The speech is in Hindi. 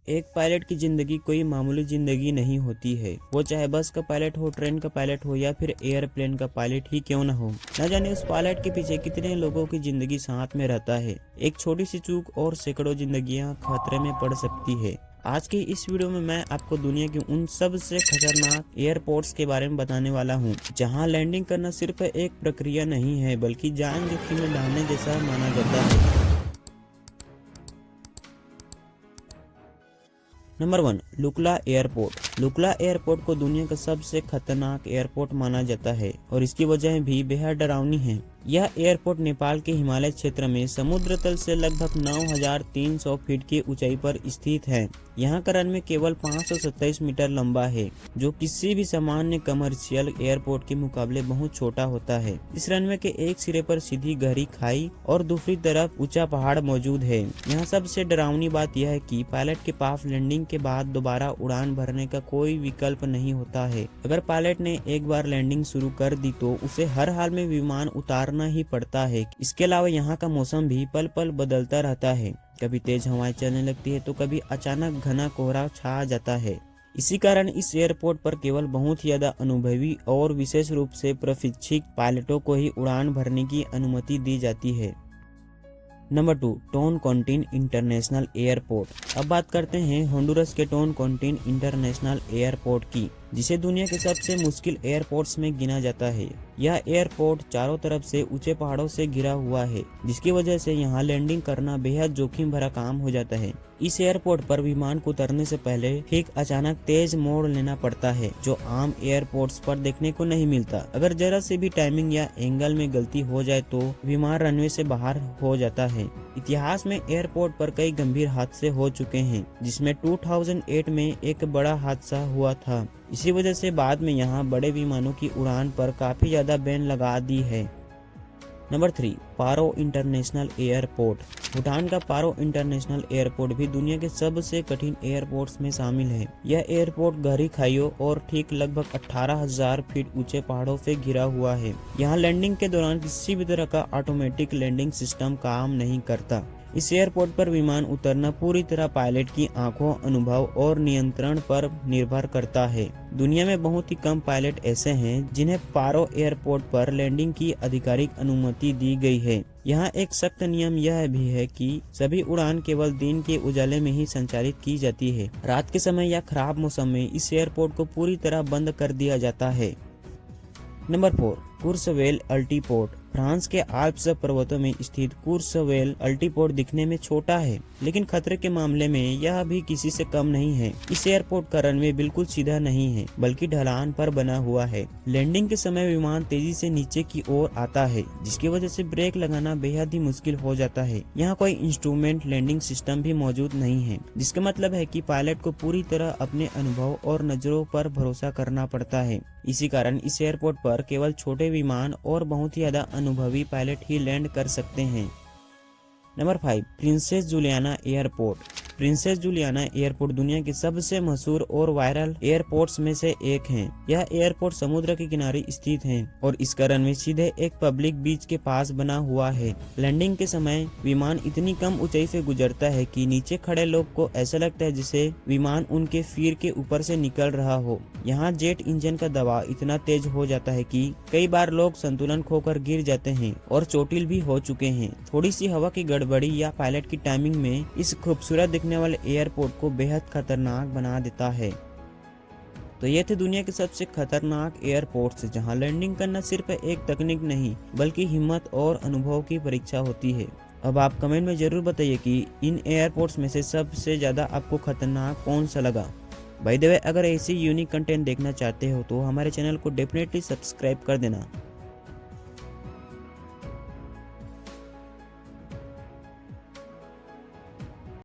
एक पायलट की जिंदगी कोई मामूली जिंदगी नहीं होती है। वो चाहे बस का पायलट हो, ट्रेन का पायलट हो या फिर एयरप्लेन का पायलट ही क्यों ना हो। न जाने उस पायलट के पीछे कितने लोगों की जिंदगी साथ में रहता है। एक छोटी सी चूक और सैकड़ों जिंदगियां खतरे में पड़ सकती है। आज की इस वीडियो में मैं आपको दुनिया के उन सबसे खतरनाक एयरपोर्ट्स के बारे में बताने वाला हूं, जहां लैंडिंग करना सिर्फ एक प्रक्रिया नहीं है बल्कि जान जोखिम में डालने जैसा माना जाता है। Number 1, Lukla airport. Lukla airport को दुनिया का सबसे खतरनाक एयरपोर्ट माना जाता है और इसकी वजह भी बेहद डरावनी है। यह एयरपोर्ट नेपाल के हिमालय क्षेत्र में समुद्र तल से लगभग 9,300 फीट की ऊंचाई पर स्थित है। यहाँ का रनवे केवल 527 मीटर लंबा है, जो किसी भी सामान्य कमर्शियल एयरपोर्ट के मुकाबले बहुत छोटा होता है। इस रनवे के एक सिरे पर सीधी गहरी खाई और दूसरी तरफ ऊंचा पहाड़ मौजूद है। यहाँ सबसे डरावनी बात यह है कि पायलट के पास लैंडिंग के बाद दोबारा उड़ान भरने का कोई विकल्प नहीं होता है। अगर पायलट ने एक बार लैंडिंग शुरू कर दी तो उसे हर हाल में विमान उतारना ही पड़ता है। इसके अलावा यहाँ का मौसम भी पल पल बदलता रहता है। कभी तेज हवाएं चलने लगती है तो कभी अचानक घना कोहरा छा जाता है। इसी कारण इस एयरपोर्ट पर केवल बहुत ही ज्यादा अनुभवी और विशेष रूप से प्रशिक्षित पायलटों को ही उड़ान भरने की अनुमति दी जाती है। नंबर 2, टोन कोंटिन इंटरनेशनल एयरपोर्ट। अब बात करते हैं होंडुरस के टोन कोंटिन इंटरनेशनल एयरपोर्ट की, जिसे दुनिया के सबसे मुश्किल एयरपोर्ट्स में गिना जाता है। यह एयरपोर्ट चारों तरफ से ऊंचे पहाड़ों से घिरा हुआ है, जिसकी वजह से यहाँ लैंडिंग करना बेहद जोखिम भरा काम हो जाता है। इस एयरपोर्ट पर विमान को उतरने से पहले ठीक अचानक तेज मोड़ लेना पड़ता है, जो आम एयरपोर्ट्स पर देखने को नहीं मिलता। अगर जरा से भी टाइमिंग या एंगल में गलती हो जाए तो विमान रनवे से बाहर हो जाता है। इतिहास में एयरपोर्ट पर कई गंभीर हादसे हो चुके हैं, जिसमें 2008 में एक बड़ा हादसा हुआ था। इसी वजह से बाद में यहाँ बड़े विमानों की उड़ान पर काफी ज्यादा बैन लगा दी है। नंबर 3, पारो इंटरनेशनल एयरपोर्ट। भूटान का पारो इंटरनेशनल एयरपोर्ट भी दुनिया के सबसे कठिन एयरपोर्ट्स में शामिल है। यह एयरपोर्ट गहरी खाइयों और ठीक लगभग 18,000 फीट ऊंचे पहाड़ों से घिरा हुआ है। यहाँ लैंडिंग के दौरान किसी भी तरह का ऑटोमेटिक लैंडिंग सिस्टम काम नहीं करता। इस एयरपोर्ट पर विमान उतरना पूरी तरह पायलट की आंखों, अनुभव और नियंत्रण पर निर्भर करता है। दुनिया में बहुत ही कम पायलट ऐसे हैं जिन्हें पारो एयरपोर्ट पर लैंडिंग की आधिकारिक अनुमति दी गई है। यहाँ एक सख्त नियम यह भी है कि सभी उड़ान केवल दिन के उजाले में ही संचालित की जाती है। रात के समय या खराब मौसम में इस एयरपोर्ट को पूरी तरह बंद कर दिया जाता है। नंबर 4, कुर्सवेल अल्टीपोर्ट। फ्रांस के आल्प्स पर्वतों में स्थित कुर्सवेल अल्टीपोर्ट दिखने में छोटा है, लेकिन खतरे के मामले में यह भी किसी से कम नहीं है। इस एयरपोर्ट का रनवे बिल्कुल सीधा नहीं है, बल्कि ढलान पर बना हुआ है। लैंडिंग के समय विमान तेजी से नीचे की ओर आता है, जिसकी वजह से ब्रेक लगाना बेहद ही मुश्किल हो जाता है। यहाँ कोई इंस्ट्रूमेंट लैंडिंग सिस्टम भी मौजूद नहीं है, जिसका मतलब है कि पायलट को पूरी तरह अपने अनुभव और नजरों पर भरोसा करना पड़ता है। इसी कारण इस एयरपोर्ट पर केवल छोटे विमान और बहुत ही ज्यादा अनुभवी पायलट ही लैंड कर सकते हैं। Number 5, princess Juliana airport. Princess Juliana airport दुनिया के सबसे मशहूर और वायरल एयरपोर्ट्स में से एक है। यह एयरपोर्ट समुद्र के किनारे स्थित है और इसका रनवे सीधे एक पब्लिक बीच के पास बना हुआ है। लैंडिंग के समय विमान इतनी कम ऊंचाई से गुजरता है कि नीचे खड़े लोग को ऐसा लगता है जैसे विमान उनके सिर के ऊपर से निकल रहा हो। यहाँ जेट इंजन का दबाव इतना तेज हो जाता है कि कई बार लोग संतुलन खोकर गिर जाते हैं और चोटिल भी हो चुके हैं। थोड़ी सी हवा की गड़बड़ी या पायलट की टाइमिंग में इस खूबसूरत दिखने वाले एयरपोर्ट को बेहद खतरनाक बना देता है। तो ये थे दुनिया के सबसे खतरनाक एयरपोर्ट्स, जहां लैंडिंग करना सिर्फ एक तकनीक नहीं बल्कि हिम्मत और अनुभव की परीक्षा होती है। अब आप कमेंट में जरूर बताइए कि इन एयरपोर्ट्स में से सबसे ज्यादा आपको खतरनाक कौन सा लगा। बाय द वे, अगर ऐसी यूनिक कंटेंट देखना चाहते हो तो हमारे चैनल को डेफिनेटली सब्सक्राइब कर देना।